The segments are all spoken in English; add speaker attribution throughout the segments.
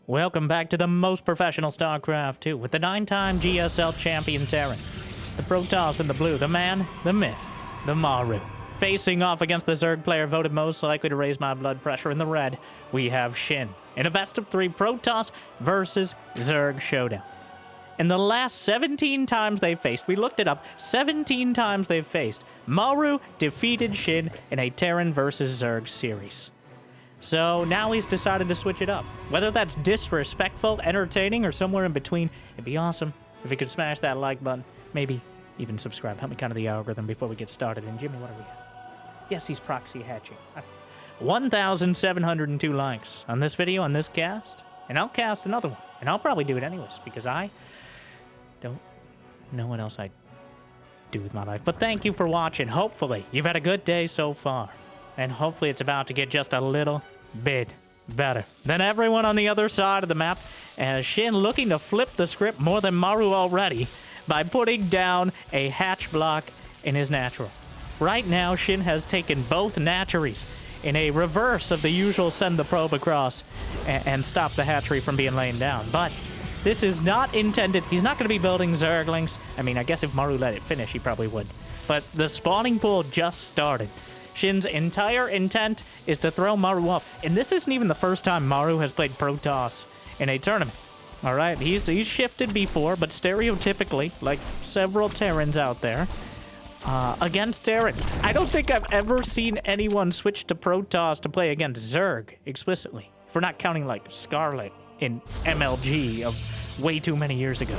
Speaker 1: Welcome back to the most professional StarCraft 2 with the 9-time GSL champion Terran. The Protoss in the blue, the man, the myth, the Maru. Facing off against the Zerg player voted most likely to raise my blood pressure in the red, we have SHIN. In a best-of-3 Protoss versus Zerg showdown. In the last 17 times they've faced, we looked it up, 17 times they've faced, Maru defeated SHIN in a Terran versus Zerg series. So now he's decided to switch it up. Whether that's disrespectful, entertaining, or somewhere in between, it'd be awesome if you could smash that like button. Maybe even subscribe. Help me counter the algorithm before we get started. And Jimmy, what are we at? Yes, he's proxy hatching. 1,702 likes on this video, on this cast. And I'll cast another one. And I'll probably do it anyways, because I don't know what else I'd do with my life. But thank you for watching. Hopefully, you've had a good day so far. And hopefully it's about to get just a little bit better than everyone on the other side of the map, as SHIN looking to flip the script more than Maru already by putting down a hatch block in his natural. Right now, SHIN has taken both natcheries in a reverse of the usual send the probe across and stop the hatchery from being laid down. But this is not intended. He's not going to be building Zerglings. I mean, I guess if Maru let it finish, he probably would. But the spawning pool just started. SHIN's entire intent is to throw Maru off. And this isn't even the first time Maru has played Protoss in a tournament. Alright, he's shifted before, but stereotypically, like several Terrans out there, against Terran. I don't think I've ever seen anyone switch to Protoss to play against Zerg, explicitly. If we're not counting, like, Scarlet in MLG of way too many years ago.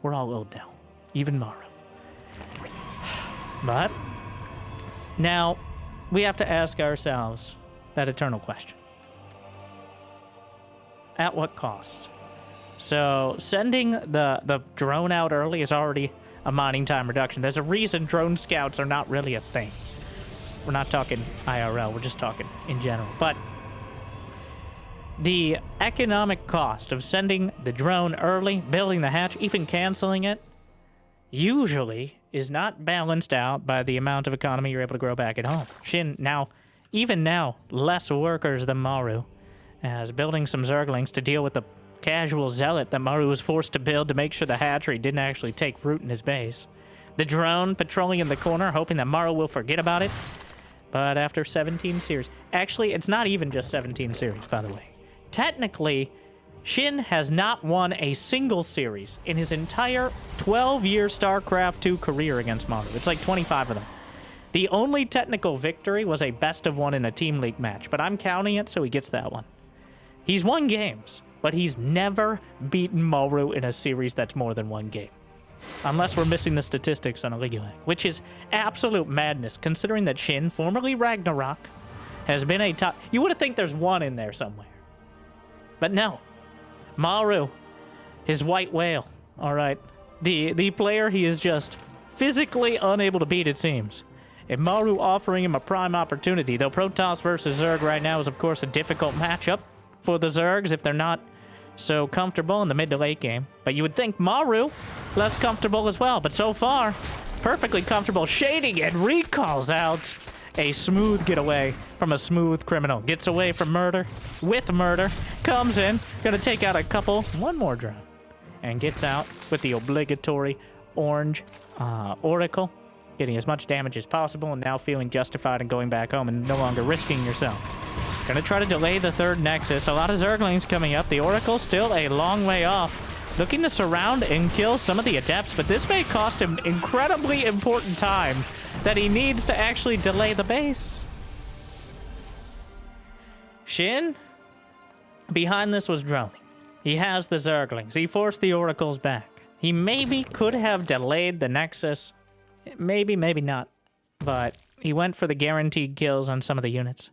Speaker 1: We're all old now. Even Maru. But now we have to ask ourselves that eternal question. At what cost? So sending the drone out early is already a mining time reduction. There's a reason drone scouts are not really a thing. We're not talking IRL, we're just talking in general. But the economic cost of sending the drone early, building the hatch, even canceling it, usually is not balanced out by the amount of economy you're able to grow back at home. SHIN now, even now, less workers than Maru, as building some Zerglings to deal with the casual zealot that Maru was forced to build to make sure the hatchery didn't actually take root in his base. The drone patrolling in the corner, hoping that Maru will forget about it. But after 17 series, actually, it's not even just 17 series, by the way. Technically, SHIN has not won a single series in his entire 12-year StarCraft 2 career against Maru. It's like 25 of them. The only technical victory was a best-of-1 in a Team League match, but I'm counting it, so he gets that one. He's won games, but he's never beaten Maru in a series that's more than one game. Unless we're missing the statistics on a League Elect, which is absolute madness, considering that SHIN, formerly Ragnarok, has been a top... You would have think there's one in there somewhere. But no. Maru, his white whale, all right. The player he is just physically unable to beat, it seems. And Maru offering him a prime opportunity, though Protoss versus Zerg right now is, of course, a difficult matchup for the Zergs if they're not so comfortable in the mid to late game. But you would think Maru less comfortable as well, but so far, perfectly comfortable. Shading and recalls out a smooth getaway from a smooth criminal. Gets away from murder, with murder, comes in, gonna take out a couple, one more drone, and gets out with the obligatory orange Oracle, getting as much damage as possible, and now feeling justified in going back home and no longer risking yourself. Gonna try to delay the third Nexus. A lot of Zerglings coming up. The Oracle still a long way off. Looking to surround and kill some of the Adepts, but this may cost him incredibly important time that he needs to actually delay the base. SHIN, behind this was droning. He has the Zerglings. He forced the Oracles back. He maybe could have delayed the Nexus. Maybe, maybe not. But he went for the guaranteed kills on some of the units.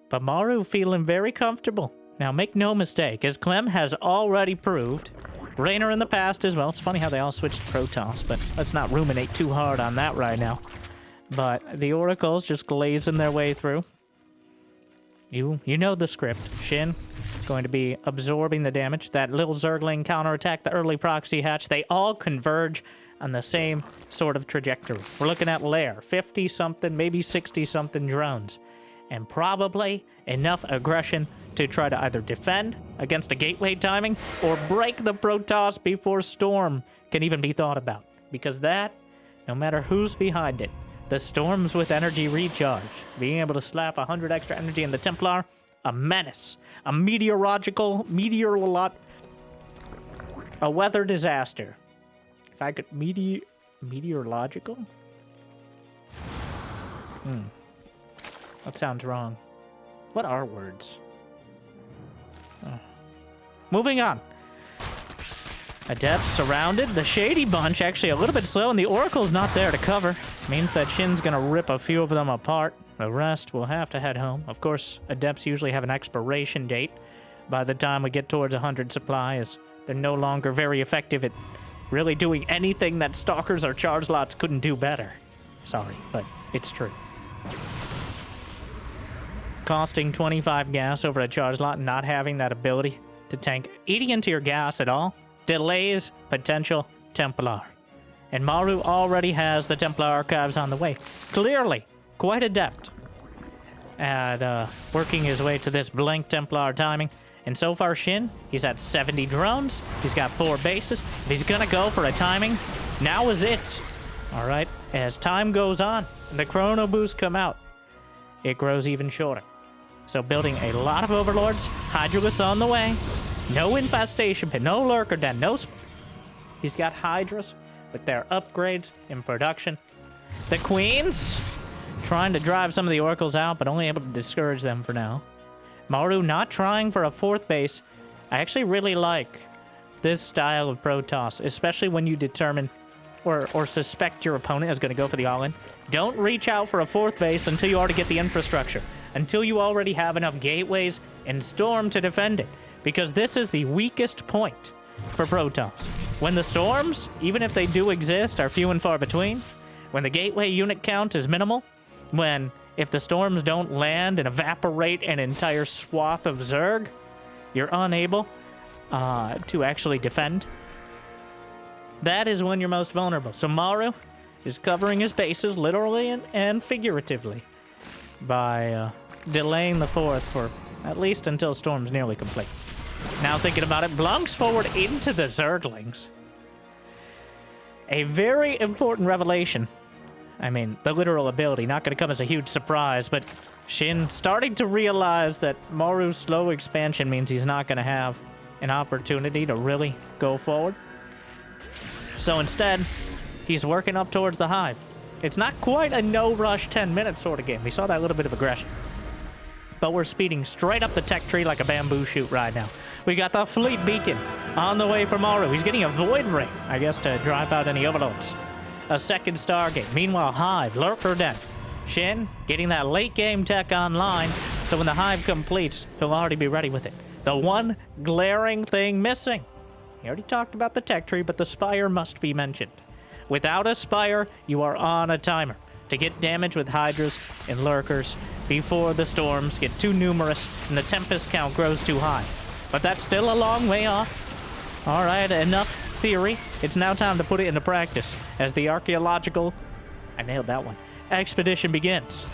Speaker 1: But Maru feeling very comfortable. Now, make no mistake, as Clem has already proved, Raynor in the past as well. It's funny how they all switched to Protoss, but let's not ruminate too hard on that right now. But the Oracles just glazing their way through. You know the script. SHIN going to be absorbing the damage. That little Zergling counterattack, the early proxy hatch, they all converge on the same sort of trajectory. We're looking at Lair, 50-something, maybe 60-something drones. and probably enough aggression to try to either defend against a gateway timing or break the Protoss before Storm can even be thought about. Because that, no matter who's behind it, the Storms with energy recharge, being able to slap 100 extra energy in the Templar, a menace, a a weather disaster. If I could, meteorological? That sounds wrong. What are words? Oh. Moving on. Adepts surrounded. The Shady Bunch actually a little bit slow, and the Oracle's not there to cover. Means that Shin's gonna rip a few of them apart. The rest will have to head home. Of course, Adepts usually have an expiration date by the time we get towards 100 supply, as they're no longer very effective at really doing anything that Stalkers or Charge Lots couldn't do better. Sorry, but it's true. Costing 25 gas over a Charge Lot, not having that ability to tank, eating into your gas at all, delays potential Templar. And Maru already has the Templar archives on the way. Clearly, quite adept at working his way to this blank Templar timing. And so far, Shin, he's at 70 drones. He's got 4 bases. If he's gonna go for a timing, now is it. All right, as time goes on, and the chrono boosts come out, it grows even shorter. So building a lot of Overlords, Hydralisk on the way, no infestation pit, no lurker den, he's got Hydras with their upgrades in production. The Queens trying to drive some of the Oracles out, but only able to discourage them for now. Maru not trying for a 4th base. I actually really like this style of Protoss, especially when you determine or suspect your opponent is going to go for the all-in. Don't reach out for a 4th base until you already get the infrastructure, until you already have enough gateways and Storm to defend it, because this is the weakest point for Protoss. When the Storms, even if they do exist, are few and far between, when the gateway unit count is minimal, if the Storms don't land and evaporate an entire swath of Zerg, you're unable to actually defend. That is when you're most vulnerable. So Maru is covering his bases literally and figuratively by delaying the 4th for at least until Storm's nearly complete. Now thinking about it, Blunks forward into the Zerglings. A very important revelation. I mean, the literal ability, not going to come as a huge surprise, but Shin starting to realize that Maru's slow expansion means he's not going to have an opportunity to really go forward. So instead, he's working up towards the hive. It's not quite a no-rush 10-minute sort of game. We saw that little bit of aggression. But we're speeding straight up the tech tree like a bamboo shoot right now. We got the fleet beacon on the way for Maru. He's getting a void ring, I guess, to drive out any overloads. A 2nd Stargate. Meanwhile, Hive, Lurker Den. Shin getting that late game tech online, so when the Hive completes, he'll already be ready with it. The one glaring thing missing. He already talked about the tech tree, but the Spire must be mentioned. Without a Spire, you are on a timer to get damage with Hydras and Lurkers before the Storms get too numerous and the Tempest count grows too high. But that's still a long way off. All right, enough theory. It's now time to put it into practice as the archaeological, I nailed that one, expedition begins.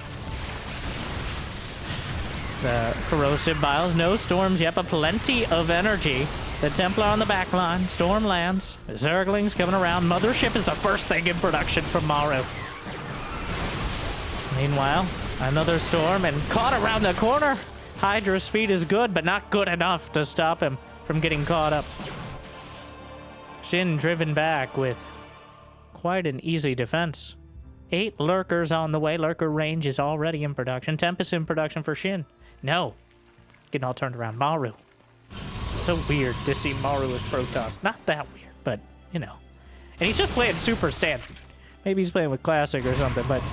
Speaker 1: The corrosive biles, no Storms yet, but plenty of energy. The Templar on the back line, Storm lands, Zerglings coming around. Mothership is the first thing in production from Maru. Meanwhile, another Storm and caught around the corner. Hydra's speed is good, but not good enough to stop him from getting caught up. Shin driven back with quite an easy defense. 8 Lurkers on the way. Lurker range is already in production. Tempest in production for Shin. No. Getting all turned around. Maru. So weird to see Maru as Protoss. Not that weird, but, you know. And he's just playing super standard. Maybe he's playing with Classic or something, but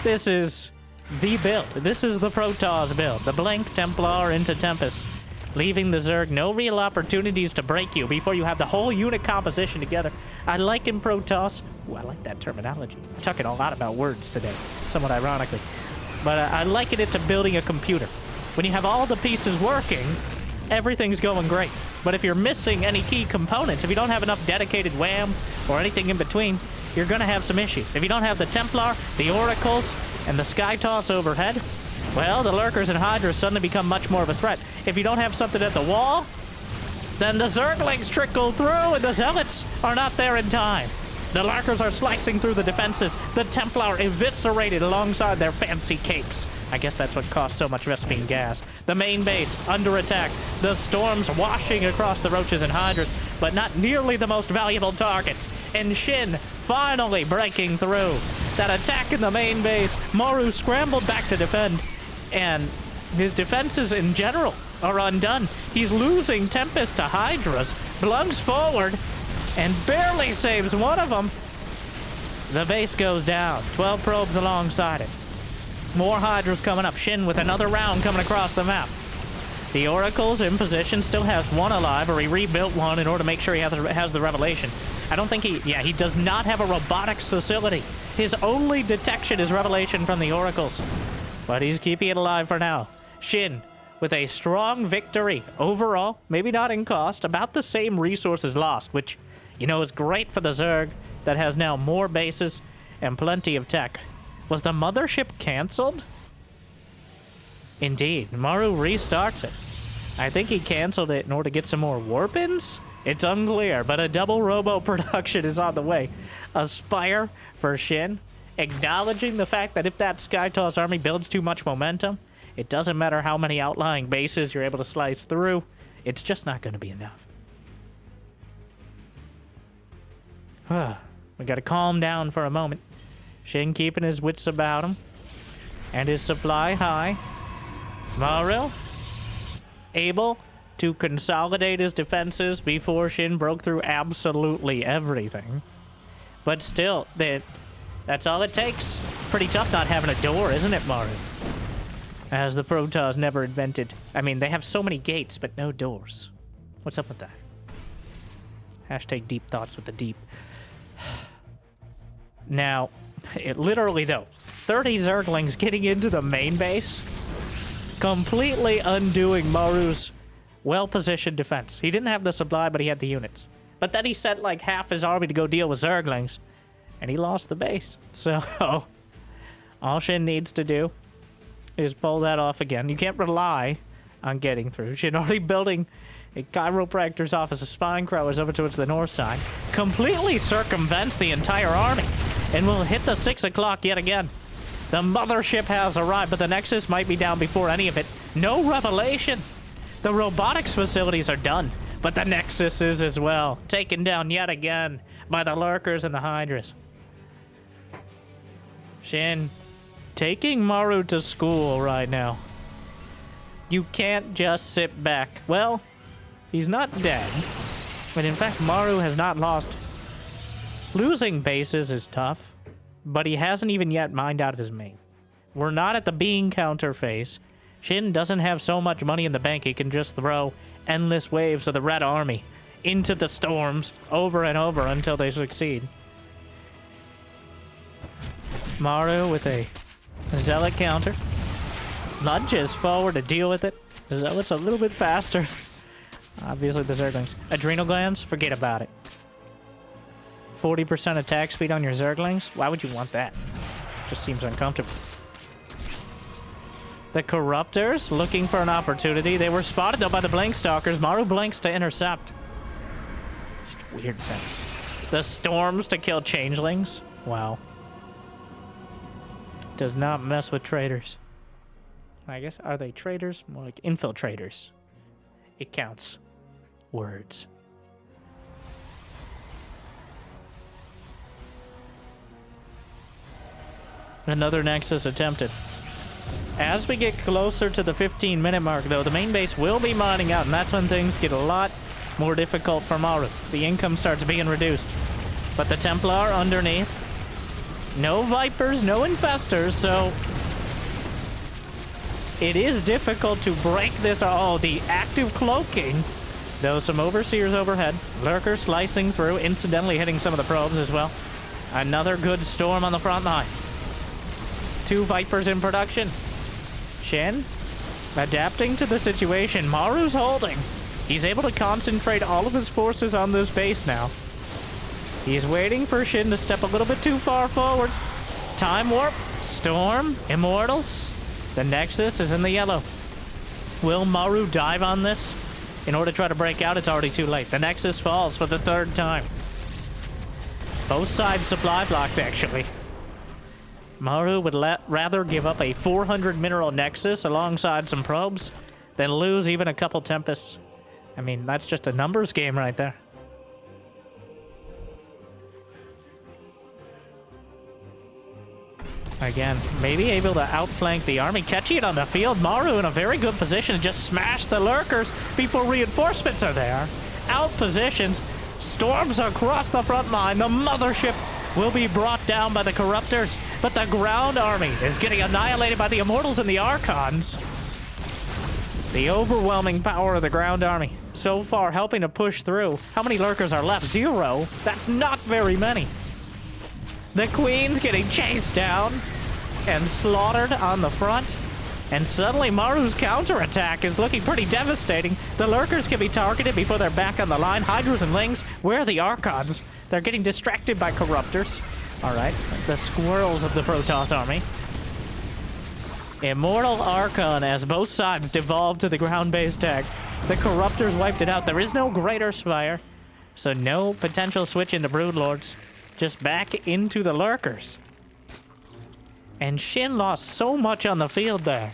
Speaker 1: this is the build. This is the Protoss build. The blank Templar into Tempest. Leaving the Zerg no real opportunities to break you before you have the whole unit composition together. I like in Protoss. Ooh, I like that terminology. I'm talking a lot about words today, somewhat ironically. But I liken it to building a computer. When you have all the pieces working, everything's going great. But if you're missing any key components, if you don't have enough dedicated WAM or anything in between, you're going to have some issues. If you don't have the Templar, the Oracles, and the Sky Toss overhead, well, the lurkers and hydras suddenly become much more of a threat. If you don't have something at the wall, then the zerglings trickle through and the zealots are not there in time. The lurkers are slicing through the defenses. The Templar eviscerated alongside their fancy capes. I guess that's what cost so much Vespene gas. The main base under attack. The storms washing across the roaches and hydras, but not nearly the most valuable targets. And SHIN finally breaking through. That attack in the main base, Maru scrambled back to defend, and his defenses in general are undone. He's losing Tempest to hydras, blunks forward, and barely saves one of them. The base goes down. 12 probes alongside it. More hydras coming up. SHIN with another round coming across the map. The Oracle's in position, still has one alive, or he rebuilt one in order to make sure he has the Revelation. I don't think he does not have a robotics facility. His only detection is Revelation from the Oracles. But he's keeping it alive for now. SHIN with a strong victory overall, maybe not in cost, about the same resources lost, which, you know, is great for the Zerg that has now more bases and plenty of tech. Was the mothership canceled? Indeed, Maru restarts it. I think he canceled it in order to get some more warp-ins? It's unclear, but a double robo production is on the way. A Spire for SHIN, acknowledging the fact that if that Skytoss army builds too much momentum, it doesn't matter how many outlying bases you're able to slice through, it's just not going to be enough. We gotta calm down for a moment. SHIN keeping his wits about him, and his supply high. Maru able to consolidate his defenses before SHIN broke through absolutely everything. But still, that's all it takes. Pretty tough not having a door, isn't it, Maru? As the Protoss never invented. I mean, they have so many gates, but no doors. What's up with that? Hashtag deep thoughts with the deep. Now, literally though, 30 Zerglings getting into the main base, completely undoing Maru's well-positioned defense. He didn't have the supply, but he had the units. But then he sent like half his army to go deal with Zerglings, and he lost the base. So, all SHIN needs to do is pull that off again. You can't rely on getting through. SHIN already building a chiropractor's office of spine crawlers over towards the north side. Completely circumvents the entire army and will hit the 6 o'clock yet again. The mothership has arrived, but the Nexus might be down before any of it. No Revelation. The robotics facilities are done, but the Nexus is as well. Taken down yet again by the lurkers and the hydras. SHIN taking Maru to school right now. You can't just sit back. Well, he's not dead, but in fact, Maru has not lost. Losing bases is tough, but he hasn't even yet mined out of his main. We're not at the bean counter phase. SHIN doesn't have so much money in the bank he can just throw endless waves of the Red Army into the storms over and over until they succeed. Maru with a Zealot counter. Lunges forward to deal with it. The Zealot's a little bit faster. Obviously the Zerglings. Adrenal glands? Forget about it. 40% attack speed on your Zerglings? Why would you want that? Just seems uncomfortable. The Corruptors looking for an opportunity. They were spotted though by the Blink Stalkers. Maru blinks to intercept. Just a weird sense. The Storms to kill Changelings. Wow. Does not mess with traitors. I guess, are they traitors? More like infiltrators. It counts. Words. Another Nexus attempted. As we get closer to the 15-minute mark, though, the main base will be mining out, and that's when things get a lot more difficult for Maru. The income starts being reduced. But the Templar underneath. No Vipers, no Infestors, so it is difficult to break this. Oh, the active cloaking. Though some Overseers overhead. Lurker slicing through, incidentally hitting some of the probes as well. Another good storm on the front line. 2 Vipers in production. SHIN adapting to the situation. Maru's holding. He's able to concentrate all of his forces on this base now. He's waiting for SHIN to step a little bit too far forward. Time Warp, Storm, Immortals. The Nexus is in the yellow. Will Maru dive on this? In order to try to break out, it's already too late. The Nexus falls for the 3rd time. Both sides supply blocked, actually. Maru would rather give up a 400 mineral Nexus alongside some probes than lose even a couple Tempests. I mean, that's just a numbers game right there. Again, maybe able to outflank the army. Catching it on the field. Maru in a very good position to just smash the lurkers before reinforcements are there. Out positions. Storms across the front line. The mothership will be brought down by the Corruptors, but the ground army is getting annihilated by the Immortals and the Archons. The overwhelming power of the ground army so far helping to push through. How many lurkers are left? 0. That's not very many. The Queen's getting chased down and slaughtered on the front. And suddenly Maru's counterattack is looking pretty devastating. The lurkers can be targeted before they're back on the line. Hydras and Lings, where are the Archons? They're getting distracted by Corruptors. All right, the squirrels of the Protoss army. Immortal Archon as both sides devolved to the ground-based tech. The Corruptors wiped it out. There is no Greater Spire, so no potential switch into Broodlords. Just back into the lurkers. And SHIN lost so much on the field there.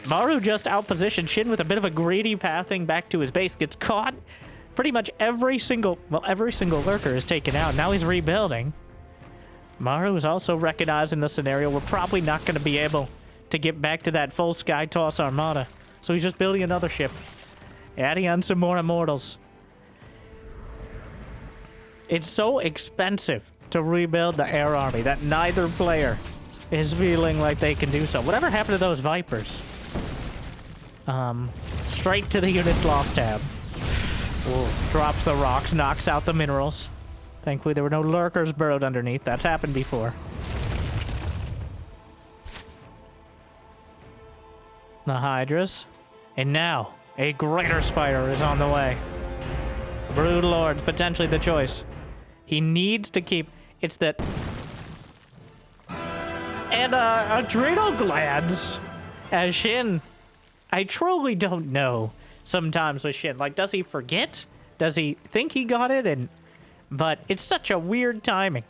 Speaker 1: Maru just outpositioned SHIN with a bit of a greedy pathing back to his base. Gets caught. Pretty much every single lurker is taken out. Now he's rebuilding. Maru is also recognizing the scenario. We're probably not going to be able to get back to that full Sky Toss Armada. So he's just building another ship. Adding on some more Immortals. It's so expensive to rebuild the air army that neither player is feeling like they can do so. Whatever happened to those Vipers? Straight to the units lost tab. Ooh, drops the rocks, knocks out the minerals. Thankfully there were no lurkers burrowed underneath. That's happened before. The Hydras. And now, a Greater Spire is on the way. Broodlords, potentially the choice. He needs to keep... It's that... And, adrenal glands. As SHIN... I truly don't know sometimes with SHIN. Like, does he forget? Does he think he got it? But it's such a weird timing.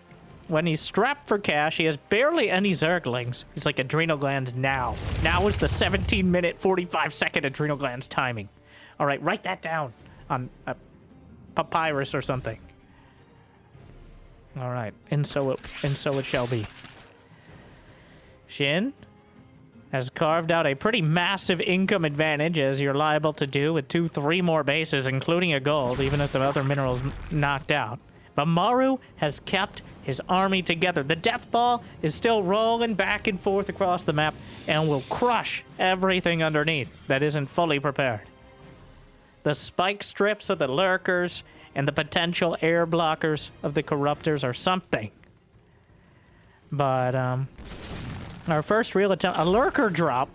Speaker 1: When he's strapped for cash, he has barely any Zerglings. He's like, adrenal glands now. Now is the 17-minute, 45-second adrenal glands timing. All right, write that down on a papyrus or something. All right, and so it shall be. SHIN has carved out a pretty massive income advantage, as you're liable to do with 2-3 more bases, including a gold, even if the other minerals knocked out. But Maru has kept his army together. The Death Ball is still rolling back and forth across the map and will crush everything underneath that isn't fully prepared. The spike strips of the lurkers and the potential air blockers of the Corruptors are something. But, our first real attempt, a lurker drop.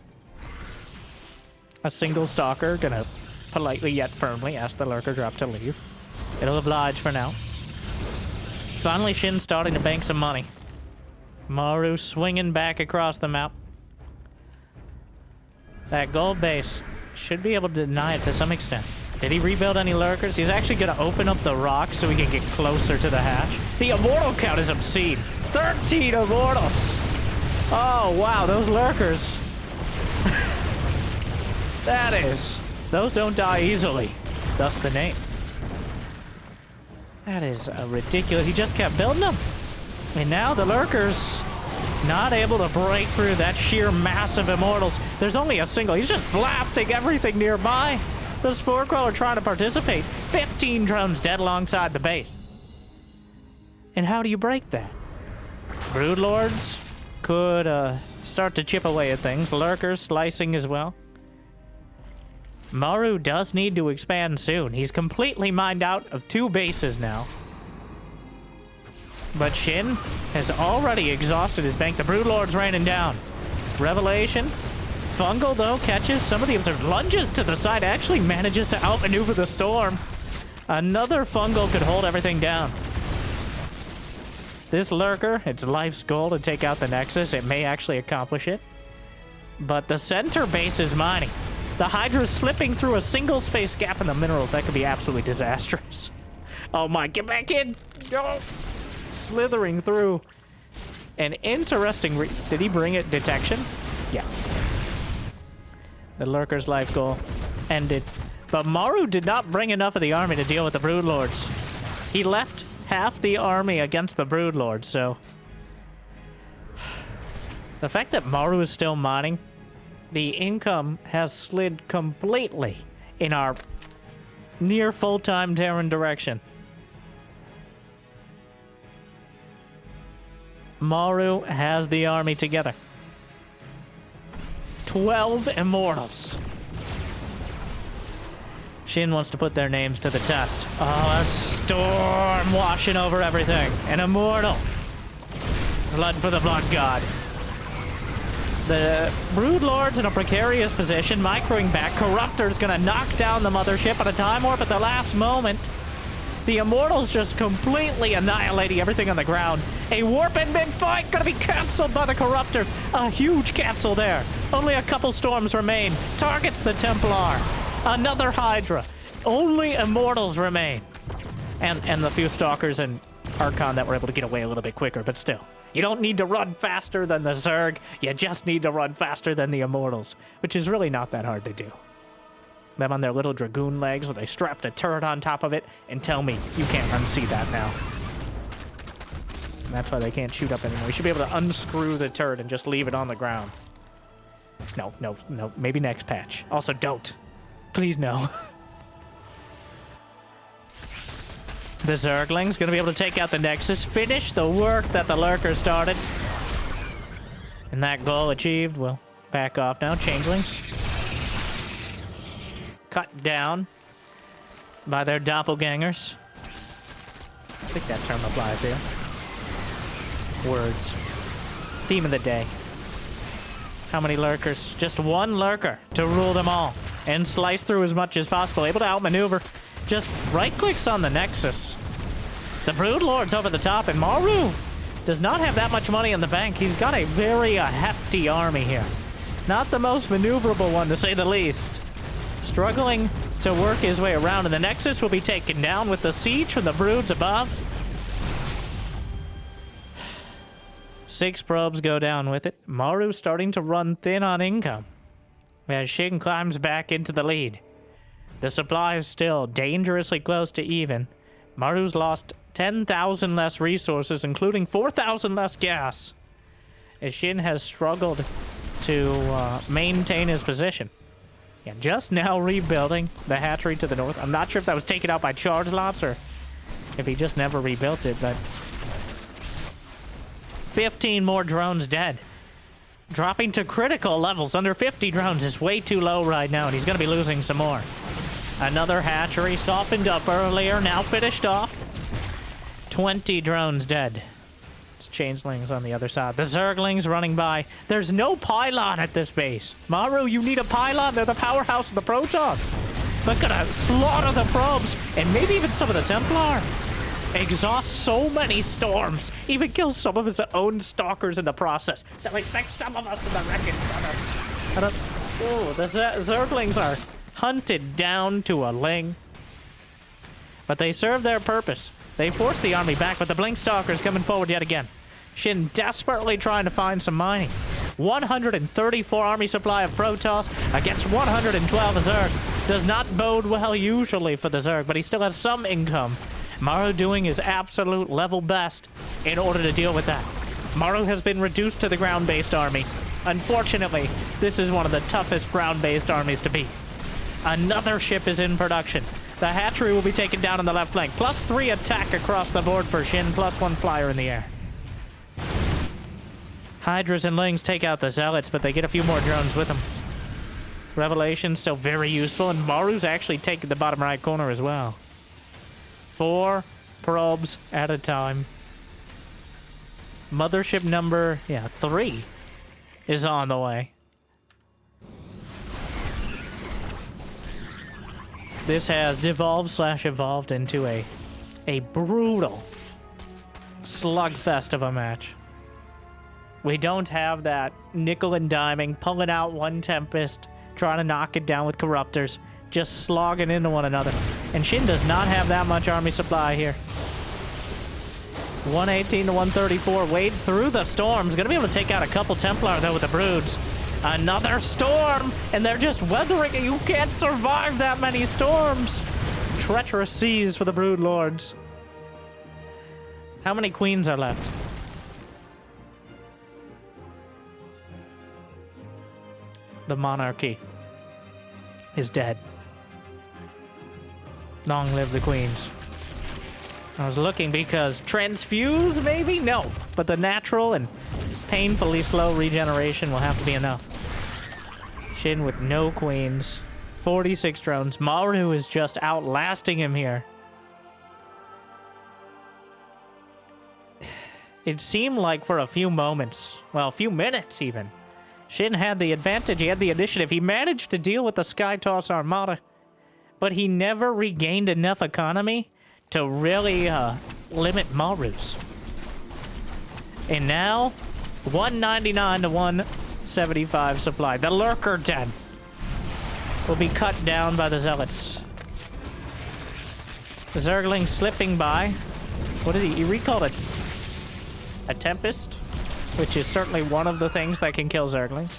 Speaker 1: A single stalker, gonna politely yet firmly ask the lurker drop to leave. It'll oblige for now. Finally, SHIN starting to bank some money. Maru swinging back across the map. That gold base should be able to deny it to some extent. Did he rebuild any lurkers? He's actually going to open up the rocks so we can get closer to the hatch. The immortal count is obscene. 13 immortals. Oh, wow, those lurkers. That is. Those don't die easily. Thus the name. That is ridiculous. He just kept building them. And now the lurkers not able to break through that sheer mass of immortals. There's only a single. He's just blasting everything nearby. The Spore Crawler trying to participate. 15 drones dead alongside the base. And how do you break that? Broodlords could start to chip away at things. Lurkers slicing as well. Maru does need to expand soon. He's completely mined out of 2 bases now. But SHIN has already exhausted his bank. The Broodlord's raining down. Revelation. Fungal, though, catches some of the observed. Lunges to the side. Actually manages to outmaneuver the storm. Another Fungal could hold everything down. This lurker, it's life's goal to take out the Nexus. It may actually accomplish it. But the center base is mining. The Hydra is slipping through a single space gap in the minerals. That could be absolutely disastrous. Oh my, get back in! No! Slithering through. An interesting did he bring it detection? Yeah. The Lurker's life goal ended. But Maru did not bring enough of the army to deal with the Broodlords. He left half the army against the Broodlords, so... The fact that Maru is still mining, the income has slid completely in our near full-time Terran direction. Maru has the army together. 12 Immortals. SHIN wants to put their names to the test. Oh, a storm washing over everything. An Immortal. Blood for the Blood God. The Broodlords in a precarious position, microing back. Corruptor's gonna knock down the mothership on a time warp at the last moment. The Immortals just completely annihilating everything on the ground. A warp and mid fight gonna be cancelled by the Corruptors. A huge cancel there. Only a couple storms remain. Targets the Templar. Another Hydra. Only Immortals remain. And the few Stalkers and Archon that were able to get away a little bit quicker, but still. You don't need to run faster than the Zerg. You just need to run faster than the Immortals, which is really not that hard to do. Them on their little Dragoon legs where they strapped a turret on top of it, and tell me you can't unsee that now. And that's why they can't shoot up anymore. You should be able to unscrew the turret and just leave it on the ground. No, no, no. Maybe next patch. Also, don't. Please, no. The Zergling's gonna be able to take out the Nexus, finish the work that the Lurker started. And that goal achieved. We'll back off now. Changelings. Cut down by their doppelgangers. I think that term applies here. Words. Theme of the day. How many Lurkers? Just one Lurker to rule them all. And slice through as much as possible. Able to outmaneuver. Just right-clicks on the Nexus. The Broodlord's over the top, and Maru does not have that much money in the bank. He's got a very hefty army here. Not the most maneuverable one, to say the least. Struggling to work his way around, and the Nexus will be taken down with the siege from the Broods above. 6 probes go down with it. Maru starting to run thin on income as SHIN climbs back into the lead. The supply is still dangerously close to even. Maru's lost 10,000 less resources, including 4,000 less gas, as SHIN has struggled to maintain his position. Yeah, just now rebuilding the hatchery to the north. I'm not sure if that was taken out by charge lots or if he just never rebuilt it, but 15 more drones dead. Dropping to critical levels. Under 50 drones is way too low right now, and he's going to be losing some more. Another hatchery softened up earlier, now finished off. 20 drones dead. It's changelings on the other side. The Zerglings running by. There's no pylon at this base. Maru, you need a pylon. They're the powerhouse of the Protoss. But gonna slaughter the probes, and maybe even some of the Templar. Exhaust so many storms. Even kills some of his own stalkers in the process. They'll expect some of us in the wreckage on us. Oh, the Zerglings are hunted down to a ling. But they serve their purpose. They force the army back, but the Blink Stalker's coming forward yet again. SHIN desperately trying to find some mining. 134 army supply of Protoss against 112 of Zerg. Does not bode well usually for the Zerg, but he still has some income. Maru doing his absolute level best in order to deal with that. Maru has been reduced to the ground-based army. Unfortunately, this is one of the toughest ground-based armies to beat. Another ship is in production. The hatchery will be taken down on the left flank. +3 attack across the board for SHIN, +1 flyer in the air. Hydras and Lings take out the Zealots, but they get a few more drones with them. Revelation still very useful, and Maru's actually taking the bottom right corner as well. 4 probes at a time. Mothership number, 3 is on the way. This has devolved/evolved into a brutal slugfest of a match. We don't have that nickel and diming, pulling out one Tempest, trying to knock it down with Corruptors, just slogging into one another. And SHIN does not have that much army supply here. 118 to 134, wades through the storms. Gonna be able to take out a couple Templar, though, with the Broods. Another storm, and they're just weathering it. You can't survive that many storms. Treacherous seas for the Brood Lords. How many queens are left? The monarchy is dead. Long live the queens. I was looking because transfuse, maybe? No. But the natural and painfully slow regeneration will have to be enough. SHIN with no queens. 46 drones. Maru is just outlasting him here. It seemed like for a few moments, well, a few minutes even, SHIN had the advantage. He had the initiative. He managed to deal with the Skytoss Armada, but he never regained enough economy to really limit Maru's. And now, 199 to 175 supply. The Lurker Den will be cut down by the Zealots. The Zergling slipping by. What did he recalled it? A Tempest, which is certainly one of the things that can kill Zerglings.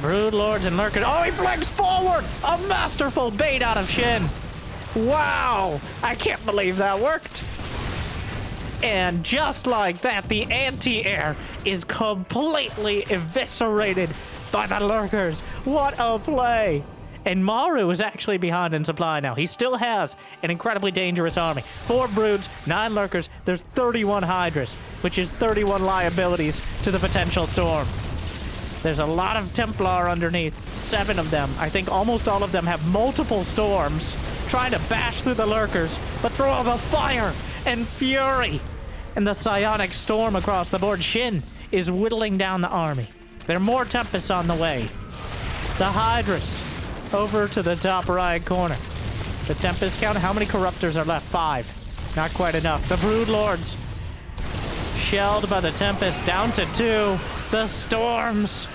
Speaker 1: Brood Lords and Lurker. Oh, he blinks forward! A masterful bait out of SHIN. Wow! I can't believe that worked. And just like that, the anti-air is completely eviscerated by the Lurkers. What a play! And Maru is actually behind in supply now. He still has an incredibly dangerous army. 4 Broods, 9 Lurkers. There's 31 Hydras, which is 31 liabilities to the potential storm. There's a lot of Templar underneath. 7 of them. I think almost all of them have multiple storms trying to bash through the Lurkers, but through all the fire and fury and the psionic storm across the board, SHIN is whittling down the army. There are more Tempests on the way. The Hydras over to the top right corner. The Tempest count, how many Corruptors are left? 5. Not quite enough. The Brood Lords shelled by the Tempest, down to 2. The Storms.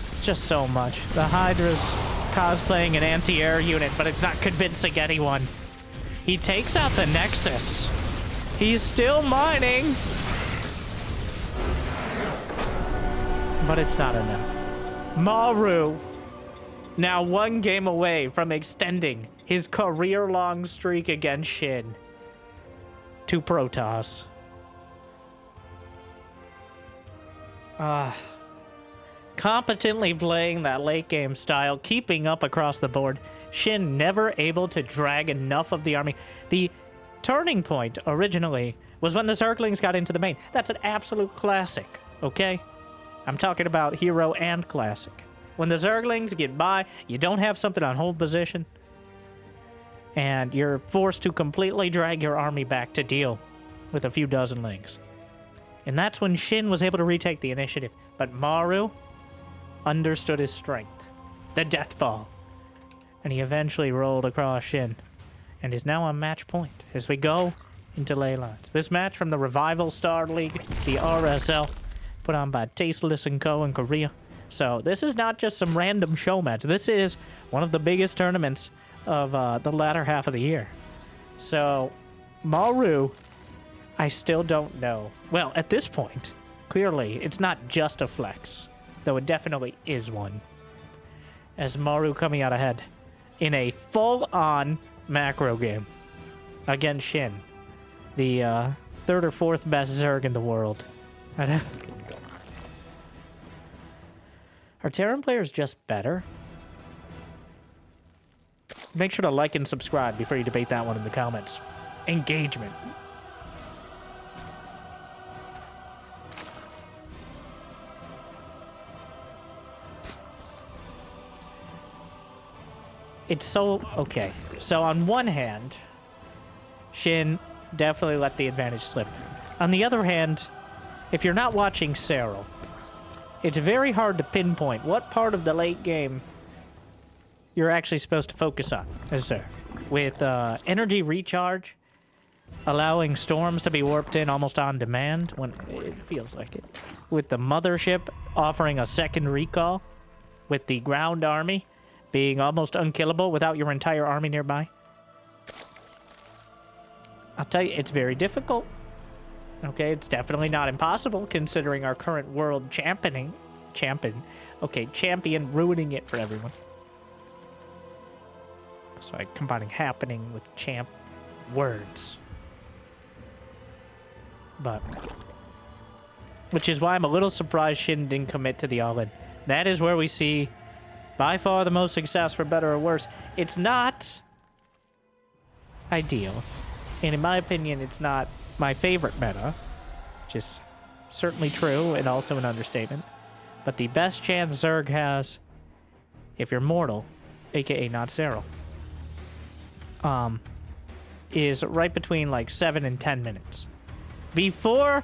Speaker 1: It's just so much. The Hydra's cosplaying an anti-air unit, but it's not convincing anyone. He takes out the Nexus. He's still mining. But it's not enough. Maru, now 1 game away from extending his career-long streak against SHIN to Protoss. Competently playing that late game style, keeping up across the board. SHIN never able to drag enough of the army. The turning point originally was when the Zerglings got into the main. That's an absolute classic, okay? I'm talking about hero and classic. When the Zerglings get by, you don't have something on hold position, and you're forced to completely drag your army back to deal with a few dozen lings. And that's when SHIN was able to retake the initiative. But Maru understood his strength. The Death Ball. And he eventually rolled across SHIN, and is now on match point as we go into ley lines. This match from the Revival Star League, the RSL, put on by Tasteless & Co. in Korea. So this is not just some random show match. This is one of the biggest tournaments of the latter half of the year. So Maru, I still don't know. Well, at this point, clearly, it's not just a flex, though it definitely is one. As Maru coming out ahead in a full-on macro game against SHIN, the 3rd or 4th best Zerg in the world. Are Terran players just better? Make sure to like and subscribe before you debate that one in the comments. Engagement. It's so... okay. So on one hand, SHIN definitely let the advantage slip. On the other hand, if you're not watching Serral, it's very hard to pinpoint what part of the late game you're actually supposed to focus on as Zerg. With energy recharge, allowing storms to be warped in almost on demand when it feels like it. With the mothership offering a second recall, with the ground army being almost unkillable without your entire army nearby. I'll tell you, it's very difficult. Okay, it's definitely not impossible considering our current world champion ruining it for everyone. So I'm combining happening with champ words. But, which is why I'm a little surprised SHIN didn't commit to the all-in. That is where we see by far the most success, for better or worse. It's not ideal. And in my opinion, it's not my favorite meta, which is certainly true and also an understatement. But the best chance Zerg has, if you're mortal, aka not Cyril, is right between like 7 and 10 minutes. Before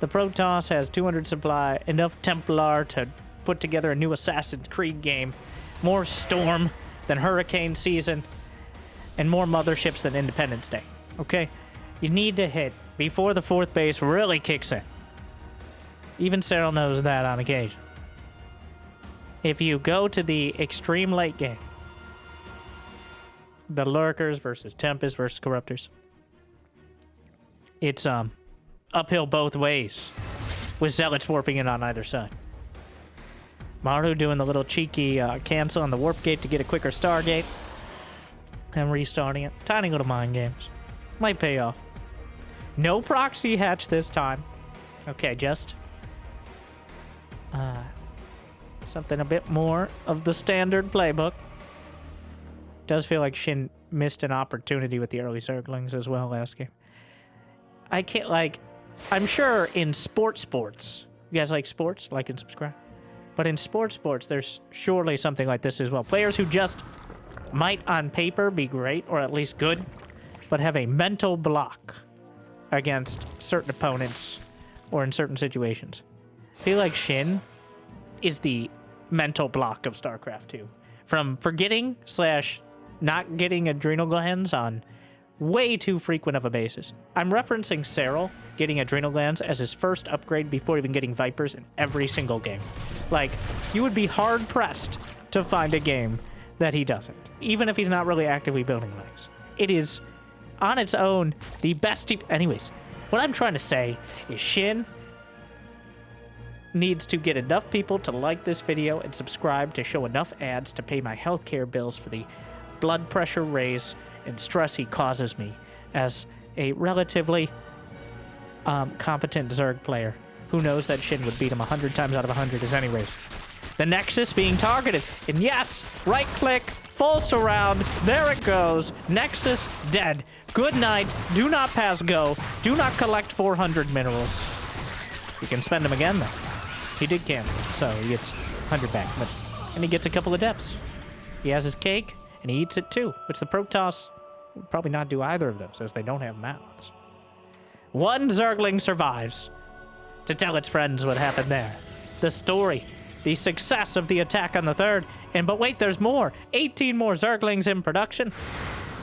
Speaker 1: the Protoss has 200 supply, enough Templar to put together a new Assassin's Creed game, more Storm than Hurricane Season, and more motherships than Independence Day. Okay? You need to hit before the 4th base really kicks in. Even Cyril knows that on occasion. If you go to the extreme late game, the Lurkers versus Tempest versus Corruptors, it's uphill both ways, with Zealots warping in on either side. Maru doing the little cheeky cancel on the warp gate to get a quicker Stargate, and restarting it. Tiny little mind games. Might pay off. No proxy hatch this time. Okay, just something a bit more of the standard playbook. Does feel like SHIN missed an opportunity with the early Zerglings as well last game. I can't, like, I'm sure in sports, you guys like sports? Like and subscribe. But in sports, there's surely something like this as well. Players who just might on paper be great, or at least good, but have a mental block against certain opponents or in certain situations. I feel like SHIN is the mental block of StarCraft 2. From forgetting / not getting adrenal glands on way too frequent of a basis. I'm referencing Cyril getting adrenal glands as his first upgrade before even getting Vipers in every single game. Like, you would be hard-pressed to find a game that he doesn't, even if he's not really actively building legs. It is, on its own, the best... Anyways, what I'm trying to say is SHIN needs to get enough people to like this video and subscribe to show enough ads to pay my healthcare bills for the blood pressure raise and stress he causes me as a relatively competent Zerg player who knows that SHIN would beat him 100 times out of 100 as any race. The Nexus being targeted, and yes, right click, full surround, there it goes, Nexus dead. Good night, do not pass go, do not collect 400 minerals. You can spend them again though. He did cancel, so he gets 100 back, and he gets a couple of depths. He has his cake, and he eats it too, which the Protoss will probably not do either of those, as they don't have mouths. One Zergling survives to tell its friends what happened there. The story, the success of the attack on the 3rd, and but wait, there's more. 18 more Zerglings in production.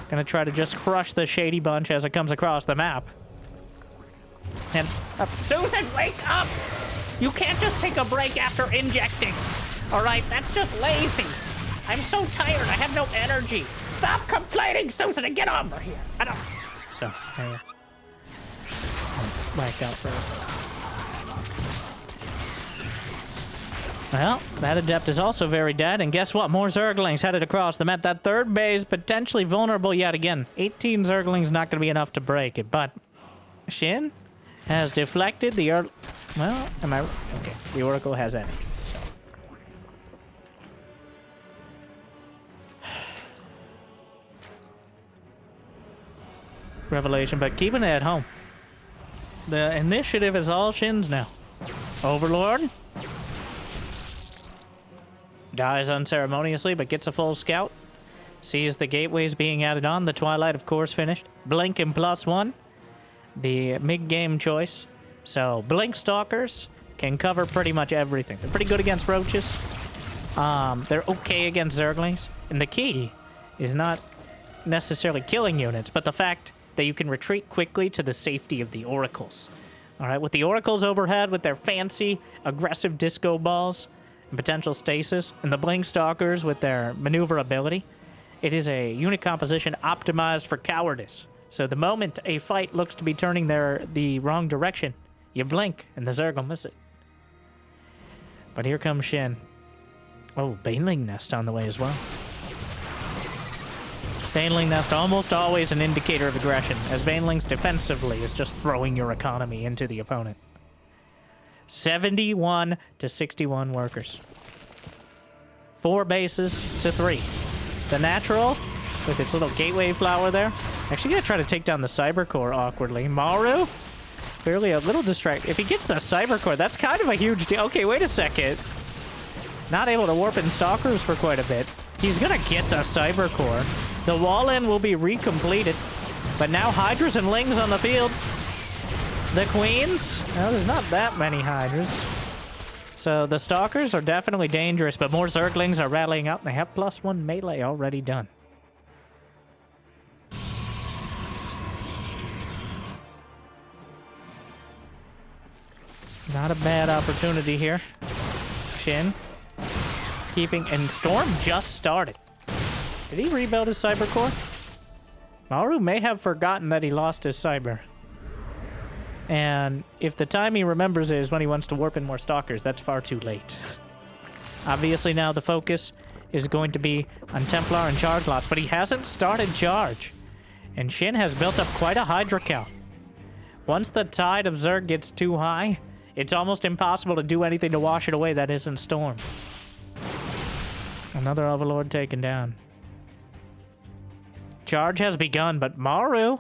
Speaker 1: Gonna try to just crush the Shady Bunch as it comes across the map. And Susan, wake up! You can't just take a break after injecting. All right, that's just lazy. I'm so tired, I have no energy. Stop complaining, Susan, and get over here. I don't... So, I blacked out for a second. Well, that Adept is also very dead, and guess what? More Zerglings headed across the map. That 3rd base potentially vulnerable yet again. 18 Zerglings not going to be enough to break it, but SHIN has deflected the... Well, am I... Okay, the Oracle has any. Revelation, but keeping it at home. The initiative is all SHIN's now. Overlord dies unceremoniously, but gets a full scout. Sees the gateways being added on. The Twilight, of course, finished. Blink and +1. The mid-game choice. So, Blink Stalkers can cover pretty much everything. They're pretty good against roaches. They're okay against Zerglings. And the key is not necessarily killing units, but the fact that you can retreat quickly to the safety of the oracles. All right, with the oracles overhead with their fancy, aggressive disco balls and potential stasis, and the blink stalkers with their maneuverability, it is a unit composition optimized for cowardice. So the moment a fight looks to be turning the wrong direction, you blink and the Zerg will miss it. But here comes SHIN. Oh, Baneling Nest on the way as well. Baneling Nest almost always an indicator of aggression, as Banelings defensively is just throwing your economy into the opponent. 71 to 61 workers. 4 bases to 3. The natural, with its little gateway flower there. Actually gonna try to take down the Cyber Core awkwardly. Maru, clearly a little distracted. If he gets the Cyber Core, that's kind of a huge deal. Okay, wait a second. Not able to warp in Stalkers for quite a bit. He's gonna get the Cyber Core. The wall-in will be recompleted. But now Hydras and Lings on the field. The Queens? Well, there's not that many Hydras. So the Stalkers are definitely dangerous, but more Zerglings are rallying up. They have +1 melee already done. Not a bad opportunity here. SHIN keeping, and Storm just started. Did he rebuild his Cyber Core? Maru may have forgotten that he lost his Cyber. And if the time he remembers is when he wants to warp in more Stalkers, that's far too late. Obviously now the focus is going to be on Templar and Charge lots, but he hasn't started Charge. And SHIN has built up quite a Hydra count. Once the tide of Zerg gets too high, it's almost impossible to do anything to wash it away that isn't Storm. Another Overlord taken down. Charge has begun, but Maru,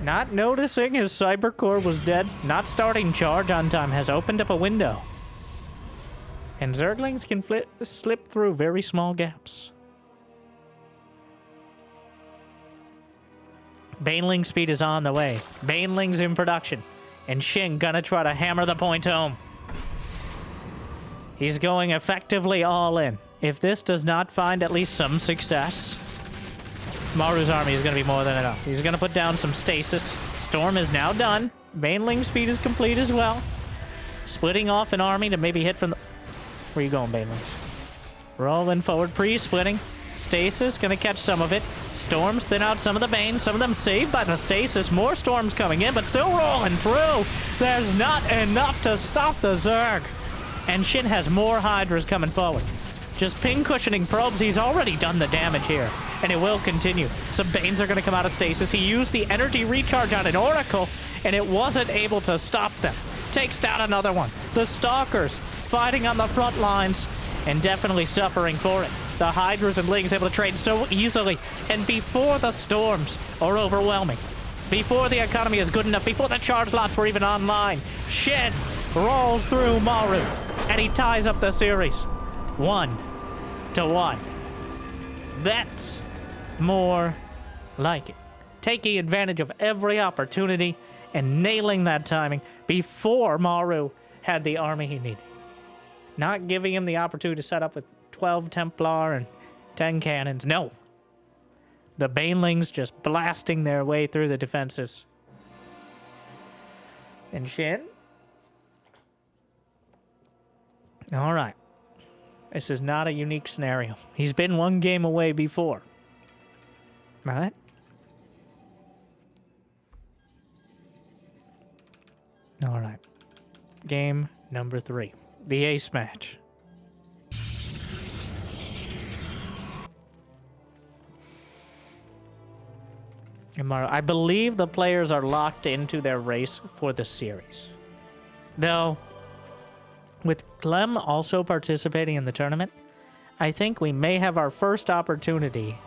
Speaker 1: not noticing his Cyber Core was dead, not starting Charge on time, has opened up a window. And Zerglings can slip through very small gaps. Baneling speed is on the way. Banelings in production. And SHIN gonna try to hammer the point home. He's going effectively all in. If this does not find at least some success, Maru's army is going to be more than enough. He's going to put down some stasis. Storm is now done. Baneling speed is complete as well. Splitting off an army to maybe hit from the... Where are you going, Banelings? Rolling forward, pre-splitting. Stasis, going to catch some of it. Storms thin out some of the Bane. Some of them saved by the stasis. More storms coming in, but still rolling through. There's not enough to stop the Zerg. And SHIN has more Hydras coming forward. Just ping cushioning probes. He's already done the damage here. And it will continue. Some Banes are going to come out of stasis. He used the energy recharge on an Oracle, and it wasn't able to stop them. Takes down another one. The Stalkers fighting on the front lines and definitely suffering for it. The Hydras and Lings able to trade so easily. And before the storms are overwhelming, before the economy is good enough, before the charge lots were even online, SHIN rolls through Maru. And he ties up the series 1-1. That's more like it. Taking advantage of every opportunity and nailing that timing before Maru had the army he needed. Not giving him the opportunity to set up with 12 Templar and 10 cannons. No. The Banelings just blasting their way through the defenses. And SHIN? All right. This is not a unique scenario. He's been one game away before. Right? All right. Game number 3. The ace match. I believe the players are locked into their race for the series. Though, with Clem also participating in the tournament, I think we may have our first opportunity,